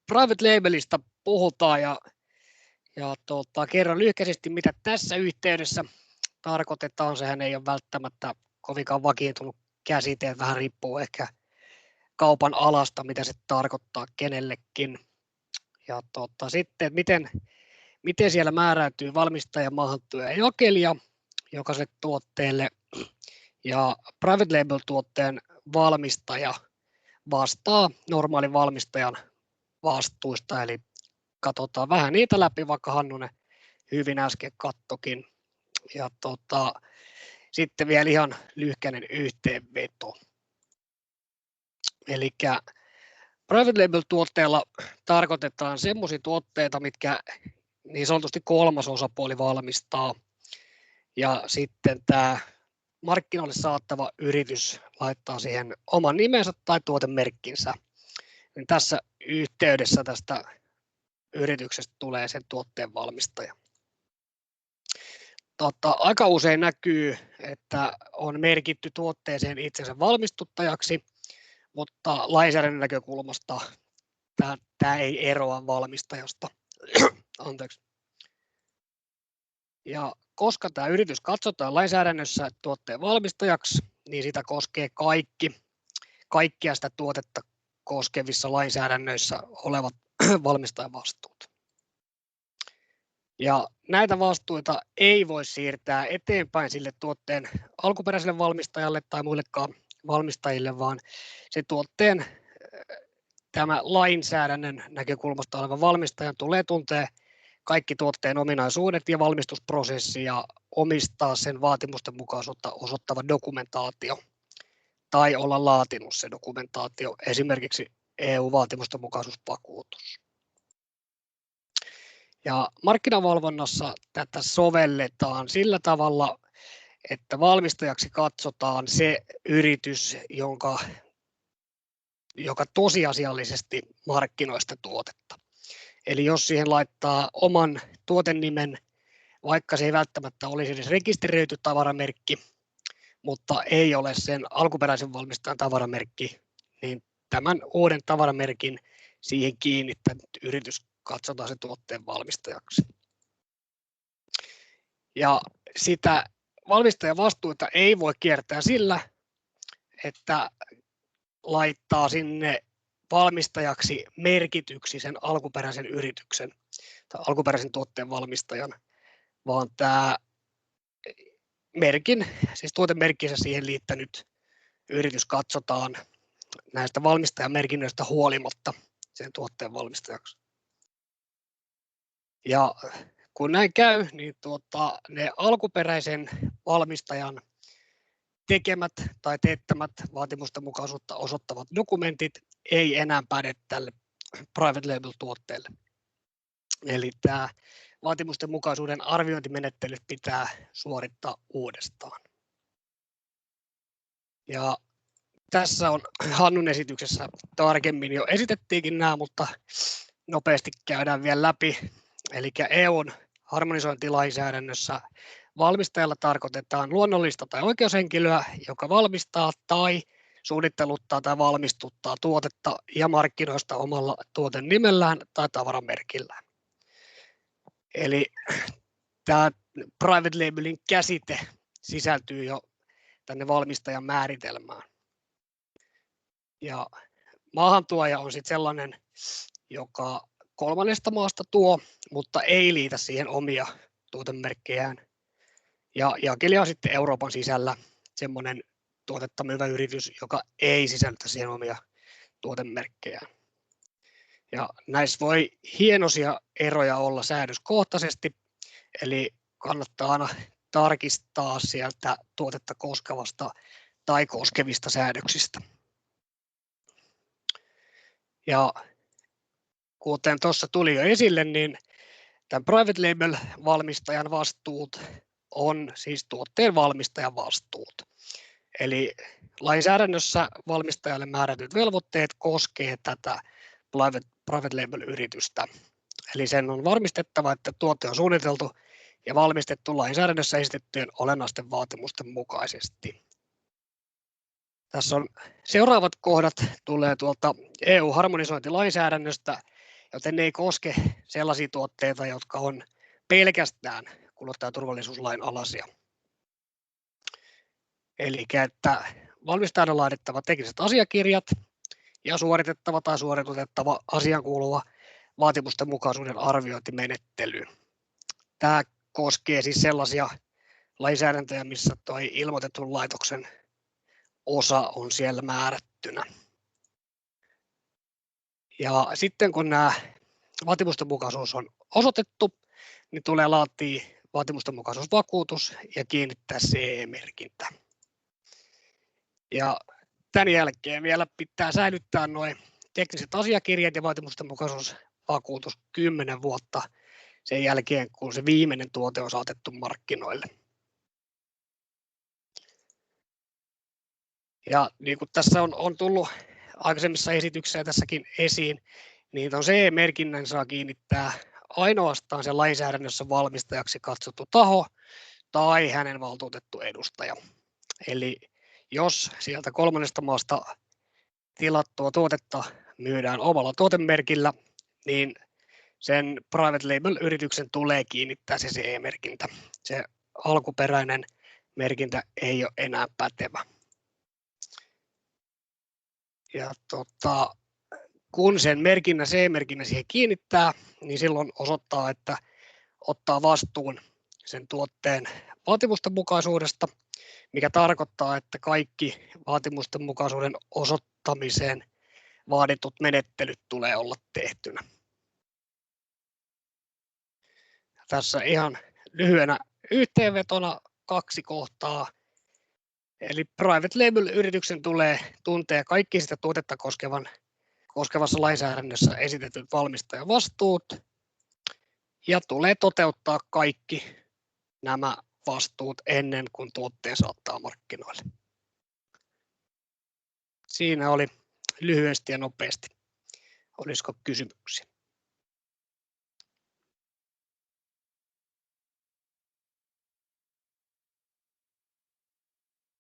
Private labelista puhutaan ja kerron lyhkäisesti, mitä tässä yhteydessä tarkoitetaan. Sehän ei ole välttämättä kovinkaan vakiintunut käsite, vähän riippuu ehkä kaupan alasta, mitä se tarkoittaa kenellekin. Ja sitten, miten siellä määräytyy valmistaja, maahantuoja ja jakelija jokaiselle tuotteelle. Ja private label-tuotteen valmistaja vastaa normaalin valmistajan vastuista, eli katsotaan vähän niitä läpi, vaikka Hannunen hyvin äsken kattokin. Ja sitten vielä ihan lyhkäinen yhteenveto. Eli private label-tuotteella tarkoitetaan semmoisia tuotteita, mitkä niin sanotusti kolmas osapuoli valmistaa. Ja sitten tämä markkinoille saattava yritys laittaa siihen oman nimensä tai tuotemerkkinsä. Niin tässä yhteydessä tästä yrityksestä tulee sen tuotteen valmistaja. Aika usein näkyy, että on merkitty tuotteeseen itsensä valmistuttajaksi, mutta lainsäädännön näkökulmasta tämä ei eroa valmistajasta. Anteeksi. Ja koska tämä yritys katsotaan lainsäädännössä tuotteen valmistajaksi, niin sitä koskee kaikkia sitä tuotetta koskevissa lainsäädännöissä olevat valmistajan vastuut. Ja näitä vastuita ei voi siirtää eteenpäin sille tuotteen alkuperäiselle valmistajalle tai muillekaan valmistajille, vaan se tuotteen tämä lainsäädännön näkökulmasta oleva valmistajan tulee tuntea kaikki tuotteen ominaisuudet ja valmistusprosessi ja omistaa sen vaatimusten mukaisuutta osoittava dokumentaatio tai olla laatinut se dokumentaatio, esimerkiksi EU-vaatimusten mukaisuusvakuutus. Ja markkinavalvonnassa tätä sovelletaan sillä tavalla, että valmistajaksi katsotaan se yritys, joka tosiasiallisesti markkinoi sitä tuotetta. Eli jos siihen laittaa oman tuotenimen, vaikka se ei välttämättä olisi edes rekisteröity tavaramerkki, mutta ei ole sen alkuperäisen valmistajan tavaramerkki, niin tämän uuden tavaramerkin siihen kiinnittänyt yritys katsotaan sen tuotteen valmistajaksi. Ja sitä valmistajan vastuuta ei voi kiertää sillä, että laittaa sinne valmistajaksi merkityksi sen alkuperäisen yrityksen tai alkuperäisen tuotteen valmistajan, vaan tämä merkin, siis tuotemerkkinsä siihen liittänyt yritys katsotaan näistä valmistajamerkinnöistä huolimatta sen tuotteen valmistajaksi. Ja kun näin käy, niin ne alkuperäisen valmistajan tekemät tai teettämät vaatimusten mukaisuutta osoittavat dokumentit ei enää päde tälle private label-tuotteelle. Eli tämä vaatimusten mukaisuuden arviointimenettelyt pitää suorittaa uudestaan. Ja tässä on Hannun esityksessä tarkemmin jo esitettiinkin nämä, mutta nopeasti käydään vielä läpi. Eli EU:n harmonisointilainsäädännössä valmistajalla tarkoitetaan luonnollista tai oikeushenkilöä, joka valmistaa tai suunnitteluttaa tai valmistuttaa tuotetta ja markkinoista omalla tuotenimellään tai tavaramerkillään. Eli tämä private labelin käsite sisältyy jo tänne valmistajan määritelmään. Ja maahantuoja on sitten sellainen, joka kolmannesta maasta tuo, mutta ei liitä siihen omia tuotemerkkejään. Ja jakelija on sitten Euroopan sisällä semmoinen tuotetta myyvä yritys, joka ei sisältä siihen omia tuotemerkkejään. Ja näissä voi hienoisia eroja olla säädöskohtaisesti, eli kannattaa aina tarkistaa sieltä tuotetta koskevasta tai koskevista säädöksistä. Ja kuten tuossa tuli jo esille, niin tämän private label-valmistajan vastuut on siis tuotteen valmistajan vastuut. Eli lainsäädännössä valmistajalle määrätyt velvoitteet koskee tätä private label-yritystä. Eli sen on varmistettava, että tuote on suunniteltu ja valmistettu lainsäädännössä esitettyjen olennaisten vaatimusten mukaisesti. Tässä on seuraavat kohdat tulee tuolta EU-harmonisointilainsäädännöstä, joten ne ei koske sellaisia tuotteita, jotka on pelkästään kuluttajaturvallisuuslain alaisia. Eli että valmistajan on laadittava tekniset asiakirjat ja suoritettava tai suoritutettava asiaan kuuluva vaatimusten mukaisuuden arviointimenettely. Tämä koskee siis sellaisia lainsäädäntöjä, missä tuo ilmoitetun laitoksen osa on siellä määrättynä. Ja sitten kun nämä vaatimustenmukaisuus on osoitettu, niin tulee laatia vaatimustenmukaisuusvakuutus ja kiinnittää CE-merkintä. Ja tämän jälkeen vielä pitää säilyttää nuo tekniset asiakirjat ja vaatimustenmukaisuusvakuutus 10 vuotta sen jälkeen, kun se viimeinen tuote on saatettu markkinoille. Ja niin kuin tässä on tullut aikaisemmissa esityksissä tässäkin esiin, niin tuon CE-merkinnän saa kiinnittää ainoastaan sen lainsäädännössä valmistajaksi katsottu taho tai hänen valtuutettu edustaja. Eli jos sieltä kolmannesta maasta tilattua tuotetta myydään omalla tuotemerkillä, niin sen private label-yrityksen tulee kiinnittää se CE-merkintä. Se alkuperäinen merkintä ei ole enää pätevä. Ja kun sen merkinnän, CE-merkinnän siihen kiinnittää, niin silloin osoittaa, että ottaa vastuun sen tuotteen vaatimustenmukaisuudesta, mikä tarkoittaa, että kaikki vaatimustenmukaisuuden osoittamiseen vaaditut menettelyt tulee olla tehtynä. Tässä ihan lyhyenä yhteenvetona 2 kohtaa. Eli private label-yrityksen tulee tuntea kaikki sitä tuotetta koskevassa lainsäädännössä esitetyt valmistajan vastuut ja tulee toteuttaa kaikki nämä vastuut ennen kuin tuotteen saattaa markkinoille. Siinä oli lyhyesti ja nopeasti. Olisiko kysymyksiä?